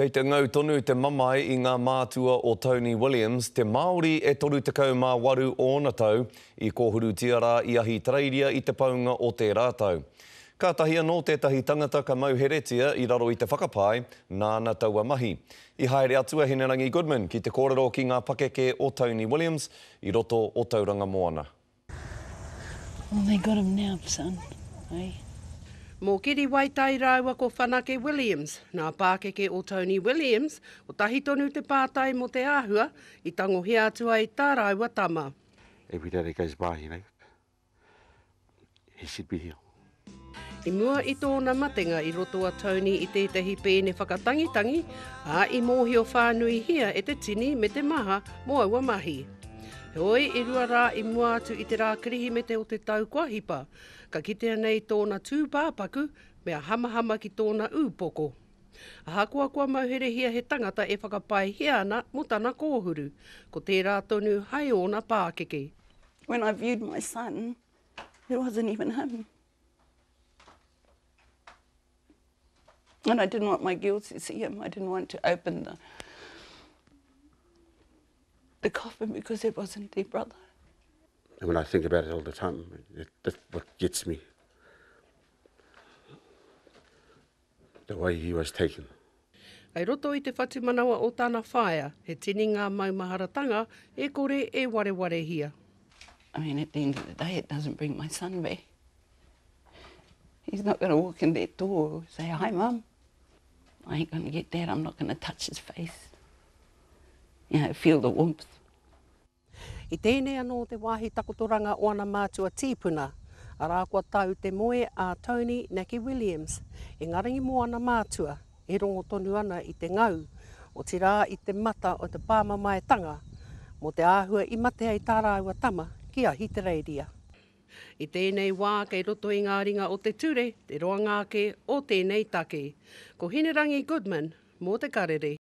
Kei te ngau tonu te mamai i ngā mātua o Tony Williams, te Māori e 38 ōna tau i kōhuru tiara i ahi Tareiria i te paunga o te rātau. Ka tahi anō tētahi tangata ka mauheretia i raro i te whakapai, nāna taua mahi. I haere atua Hinerangi Goodman ki te kōrero ki ngā pakeke o Tony Williams i roto o Tauranga Moana. Well, they got him now, son. Hey. Mō kiri waitai rāua ko Whanake Williams, nā pākeke o Tony Williams, o tahi tonu te pātai mo te āhua, i tangohi atua i tā rāua tama. Every day that goes by, he should be here. I mua i tōna matenga i roto a Tony i tētahi pēne whakatangitangi, a i mōhi o whānui hia e te tini me te maha mō aua mahi. Hoi i rua rā i mua atu i te rā kirihi me te o te tau kua hipa, ka kitea nei tōna tūpāpaku mea hamahama ki tōna ūpoko. A hakua kua mauherehia he tangata e whakapai hiana mo tana kōhuru, ko tērā tonu hai ōna pākeke. When I viewed my son, it wasn't even him. And I didn't want my girls to see him. I didn't want to open the coffin because it wasn't their brother. And when I think about it all the time, that's what gets me. The way he was taken. Ai roto i te whatumanawa o tāna whaia, he tini ngā maumaharatanga e kore e wareware hia. I mean, at the end of the day, it doesn't bring my son back. He's not going to walk in that door and say, "Hi, Mum." I ain't going to get that. I'm not going to touch his face. You know, feel the warmth. I tēnei anō te wāhi takotoranga o ana mātua tīpuna, a rā kua tau te moe a Tony Naki Williams, e ngarangi mo ana mātua, e rongo tonu ana i te ngau, o te rā i te mata o te pāmamaetanga, mo te āhua i mate ai tā rāua tama ki ahi Tareiria. I tēnei wā kei roto i ngā ringa o te ture, te roa ngāke o tēnei take. Ko Hinerangi Goodman, mō te karere.